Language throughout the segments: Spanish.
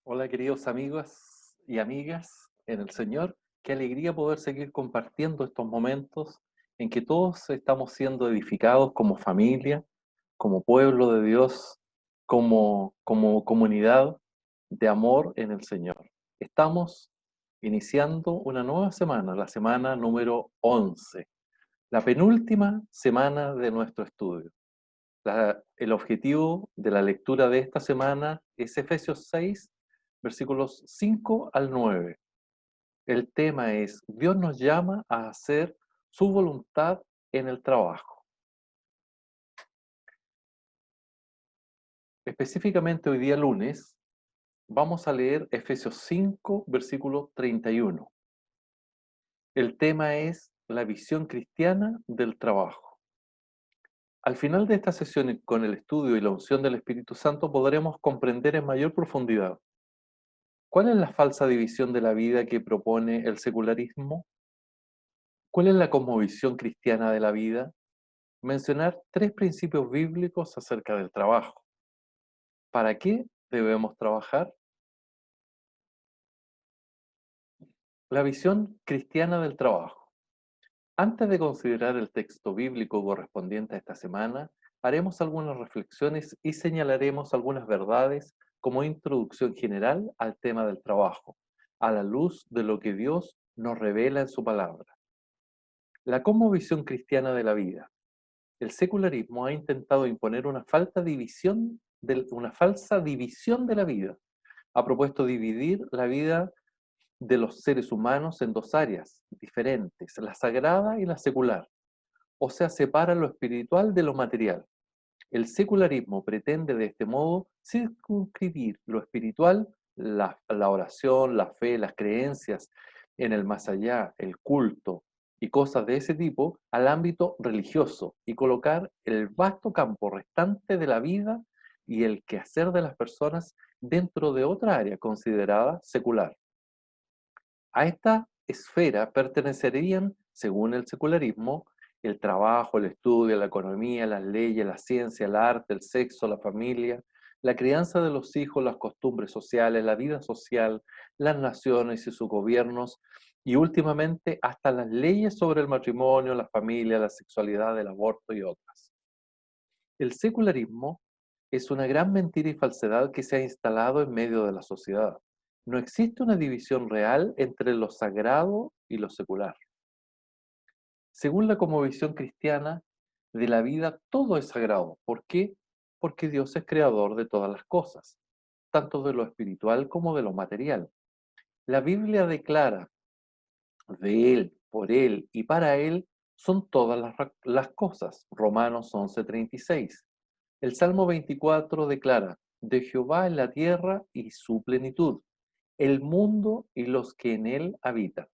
Hola queridos amigos y amigas en el Señor, qué alegría poder seguir compartiendo estos momentos en que todos estamos siendo edificados como familia, como pueblo de Dios, como comunidad de amor en el Señor. Estamos iniciando una nueva semana, la semana número 11, la penúltima semana de nuestro estudio. El objetivo de la lectura de esta semana es Efesios 6, versículos 5 al 9. El tema es, Dios nos llama a hacer su voluntad en el trabajo. Específicamente hoy día lunes, vamos a leer Efesios 5, versículo 31. El tema es la visión cristiana del trabajo. Al final de esta sesión y con el estudio y la unción del Espíritu Santo podremos comprender en mayor profundidad cuál es la falsa división de la vida que propone el secularismo. ¿Cuál es la cosmovisión cristiana de la vida? Mencionar tres principios bíblicos acerca del trabajo. ¿Para qué debemos trabajar? La visión cristiana del trabajo. Antes de considerar el texto bíblico correspondiente a esta semana, haremos algunas reflexiones y señalaremos algunas verdades como introducción general al tema del trabajo, a la luz de lo que Dios nos revela en su palabra. La cosmovisión cristiana de la vida. El secularismo ha intentado imponer una falsa división de la vida. Ha propuesto dividir la vida de los seres humanos en dos áreas diferentes, la sagrada y la secular. O sea, separa lo espiritual de lo material. El secularismo pretende de este modo circunscribir lo espiritual, la oración, la fe, las creencias en el más allá, el culto y cosas de ese tipo, al ámbito religioso y colocar el vasto campo restante de la vida y el quehacer de las personas dentro de otra área considerada secular. A esta esfera pertenecerían, según el secularismo, el trabajo, el estudio, la economía, las leyes, la ciencia, el arte, el sexo, la familia, la crianza de los hijos, las costumbres sociales, la vida social, las naciones y sus gobiernos, y últimamente hasta las leyes sobre el matrimonio, la familia, la sexualidad, el aborto y otras. El secularismo es una gran mentira y falsedad que se ha instalado en medio de la sociedad. No existe una división real entre lo sagrado y lo secular. Según la cosmovisión cristiana de la vida, todo es sagrado. ¿Por qué? Porque Dios es creador de todas las cosas, tanto de lo espiritual como de lo material. La Biblia declara, de Él, por Él y para Él son todas las cosas. Romanos 11:36. El Salmo 24 declara, de Jehová es la tierra y su plenitud, el mundo y los que en él habitan.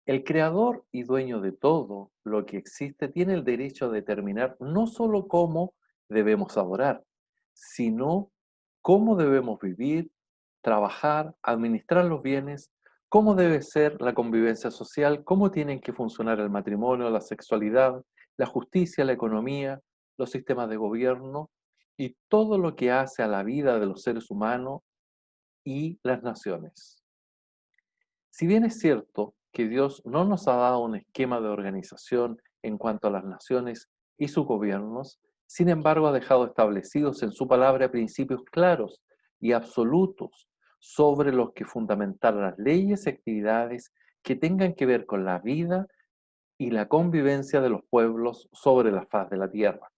El creador y dueño de todo lo que existe tiene el derecho a determinar no solo cómo debemos adorar, sino cómo debemos vivir, trabajar, administrar los bienes, cómo debe ser la convivencia social, cómo tienen que funcionar el matrimonio, la sexualidad, la justicia, la economía, los sistemas de gobierno y todo lo que hace a la vida de los seres humanos y las naciones. Si bien es cierto que Dios no nos ha dado un esquema de organización en cuanto a las naciones y sus gobiernos, sin embargo ha dejado establecidos en su palabra principios claros y absolutos sobre los que fundamentar las leyes y actividades que tengan que ver con la vida y la convivencia de los pueblos sobre la faz de la tierra.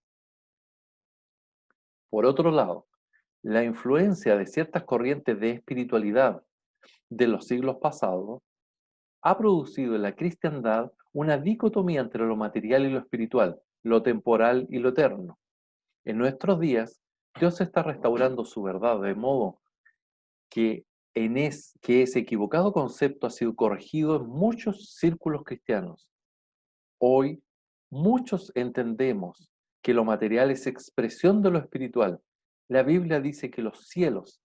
Por otro lado, la influencia de ciertas corrientes de espiritualidad de los siglos pasados ha producido en la cristiandad una dicotomía entre lo material y lo espiritual, lo temporal y lo eterno. En nuestros días, Dios está restaurando su verdad de modo que, que ese equivocado concepto ha sido corregido en muchos círculos cristianos. Hoy, muchos entendemos que lo material es expresión de lo espiritual. La Biblia dice que los cielos,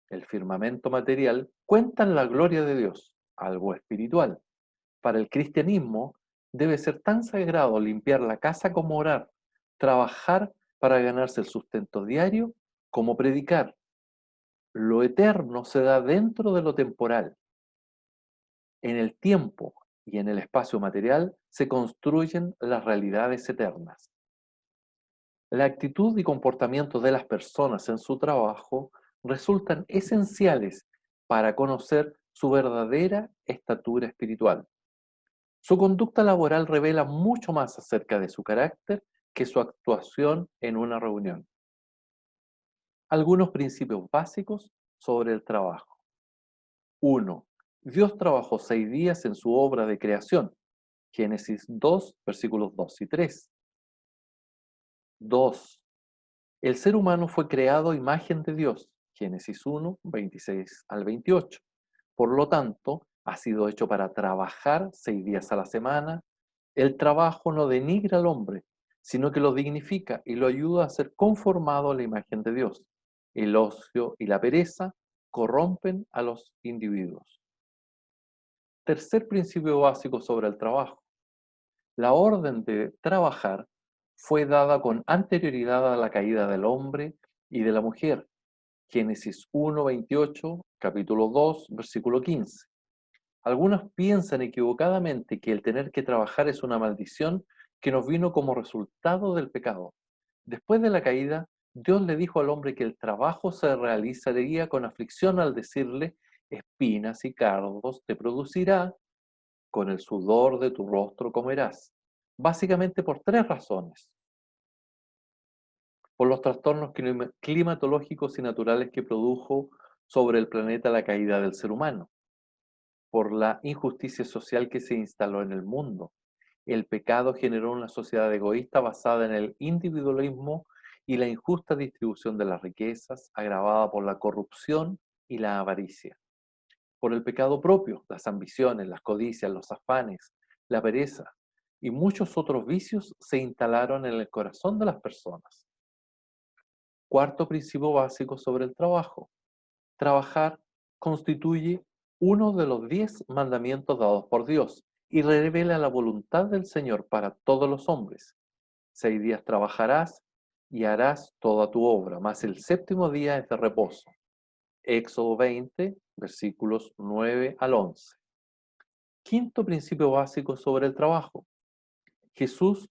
el firmamento material, cuentan la gloria de Dios, algo espiritual. Para el cristianismo debe ser tan sagrado limpiar la casa como orar, trabajar para ganarse el sustento diario como predicar. Lo eterno se da dentro de lo temporal. En el tiempo y en el espacio material se construyen las realidades eternas. La actitud y comportamiento de las personas en su trabajo resultan esenciales para conocer su verdadera estatura espiritual. Su conducta laboral revela mucho más acerca de su carácter que su actuación en una reunión. Algunos principios básicos sobre el trabajo. 1. Dios trabajó 6 días en su obra de creación. Génesis 2, versículos 2 y 3. 2. El ser humano fue creado a imagen de Dios. Génesis 1, 26 al 28. Por lo tanto, ha sido hecho para trabajar 6 días a la semana. El trabajo no denigra al hombre, sino que lo dignifica y lo ayuda a ser conformado a la imagen de Dios. El ocio y la pereza corrompen a los individuos. Tercer principio básico sobre el trabajo. La orden de trabajar fue dada con anterioridad a la caída del hombre y de la mujer. Génesis 1:28, capítulo 2, versículo 15. Algunos piensan equivocadamente que el tener que trabajar es una maldición que nos vino como resultado del pecado. Después de la caída, Dios le dijo al hombre que el trabajo se realizaría con aflicción al decirle, espinas y cardos te producirá, con el sudor de tu rostro comerás. Básicamente por 3 razones. Por los trastornos climatológicos y naturales que produjo sobre el planeta la caída del ser humano, por la injusticia social que se instaló en el mundo. El pecado generó una sociedad egoísta basada en el individualismo y la injusta distribución de las riquezas, agravada por la corrupción y la avaricia. Por el pecado propio, las ambiciones, las codicias, los afanes, la pereza y muchos otros vicios se instalaron en el corazón de las personas. Cuarto principio básico sobre el trabajo. Trabajar constituye uno de los 10 mandamientos dados por Dios y revela la voluntad del Señor para todos los hombres. 6 días trabajarás y harás toda tu obra, mas el séptimo día es de reposo. Éxodo 20, versículos 9 al 11. Quinto principio básico sobre el trabajo. Jesús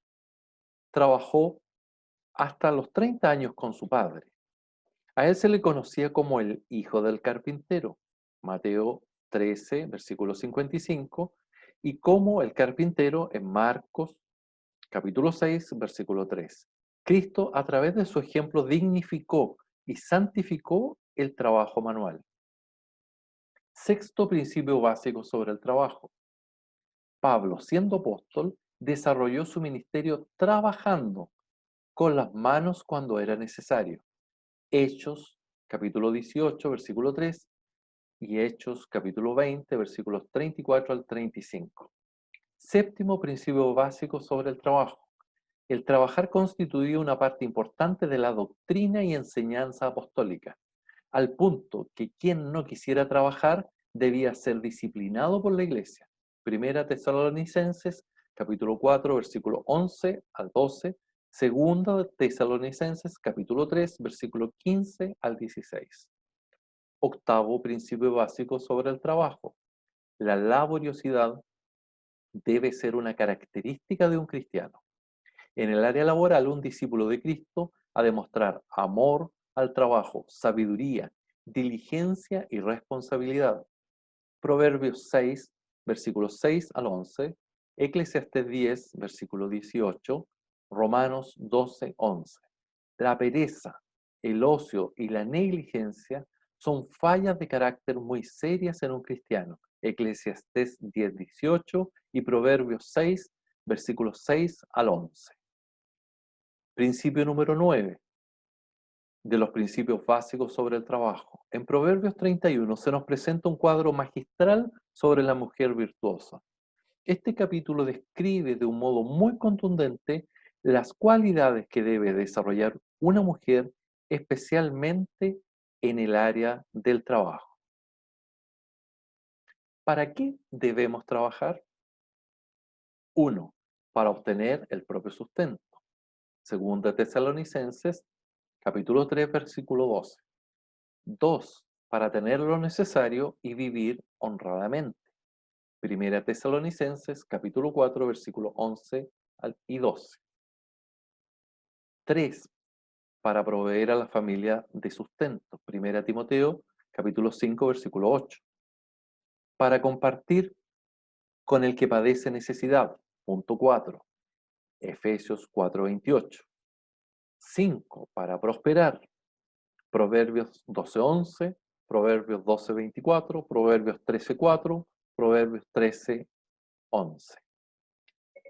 trabajó hasta los 30 años con su padre. A él se le conocía como el hijo del carpintero, Mateo 13, versículo 55, y como el carpintero en Marcos capítulo 6, versículo 3. Cristo, a través de su ejemplo, dignificó y santificó el trabajo manual. Sexto principio básico sobre el trabajo. Pablo, siendo apóstol, desarrolló su ministerio trabajando con las manos cuando era necesario. Hechos, capítulo 18, versículo 3, y Hechos, capítulo 20, versículos 34 al 35. Séptimo principio básico sobre el trabajo. El trabajar constituía una parte importante de la doctrina y enseñanza apostólica, al punto que quien no quisiera trabajar debía ser disciplinado por la iglesia. Primera Tesalonicenses, capítulo 4, versículo 11 al 12. Segunda Tesalonicenses, capítulo 3, versículo 15 al 16. Octavo principio básico sobre el trabajo. La laboriosidad debe ser una característica de un cristiano. En el área laboral, un discípulo de Cristo ha de mostrar amor al trabajo, sabiduría, diligencia y responsabilidad. Proverbios 6, versículos 6 al 11, Eclesiastés 10, versículo 18, Romanos 12, 11. La pereza, el ocio y la negligencia son fallas de carácter muy serias en un cristiano. Eclesiastés 10, 18 y Proverbios 6, versículos 6 al 11. Principio número 9 de los principios básicos sobre el trabajo. En Proverbios 31 se nos presenta un cuadro magistral sobre la mujer virtuosa. Este capítulo describe de un modo muy contundente las cualidades que debe desarrollar una mujer, especialmente en el área del trabajo. ¿Para qué debemos trabajar? 1. Para obtener el propio sustento. Segunda Tesalonicenses, capítulo 3, versículo 12. 2. para tener lo necesario y vivir honradamente. Primera Tesalonicenses, capítulo 4, versículo 11 y 12. 3. Para proveer a la familia de sustento. Primera Timoteo, capítulo 5, versículo 8. Para compartir con el que padece necesidad. Punto 4. Efesios 4:28. 5. Para prosperar. Proverbios 12:11, Proverbios 12:24, Proverbios 13:4, Proverbios 13:11.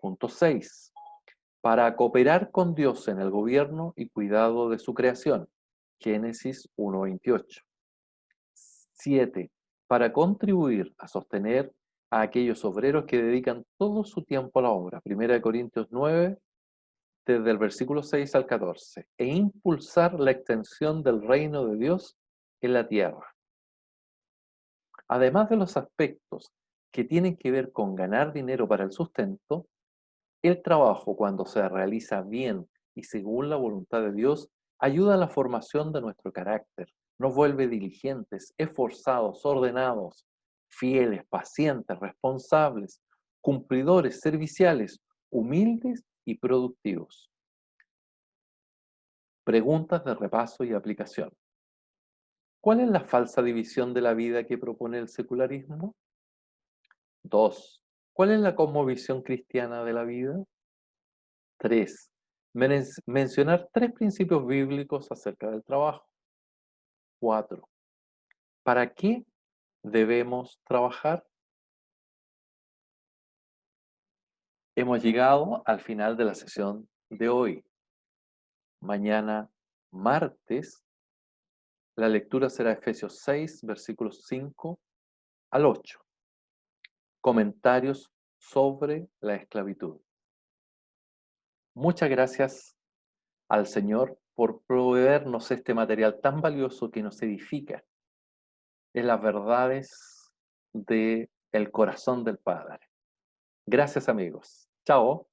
Punto 6. Para cooperar con Dios en el gobierno y cuidado de su creación. Génesis 1:28. 7. Para contribuir a sostener a aquellos obreros que dedican todo su tiempo a la obra. 1 Corintios 9, desde el versículo 6 al 14. E impulsar la extensión del reino de Dios en la tierra. Además de los aspectos que tienen que ver con ganar dinero para el sustento, el trabajo, cuando se realiza bien y según la voluntad de Dios, ayuda a la formación de nuestro carácter, nos vuelve diligentes, esforzados, ordenados, fieles, pacientes, responsables, cumplidores, serviciales, humildes y productivos. Preguntas de repaso y aplicación. ¿Cuál es la falsa división de la vida que propone el secularismo? 2. ¿Cuál es la cosmovisión cristiana de la vida? 3. Mencionar 3 principios bíblicos acerca del trabajo. 4. ¿Para qué debemos trabajar? Hemos llegado al final de la sesión de hoy. Mañana, martes, la lectura será Efesios 6, versículos 5 al 8. Comentarios sobre la esclavitud. Muchas gracias al Señor por proveernos este material tan valioso que nos edifica en las verdades del corazón del Padre. Gracias, amigos. Chao.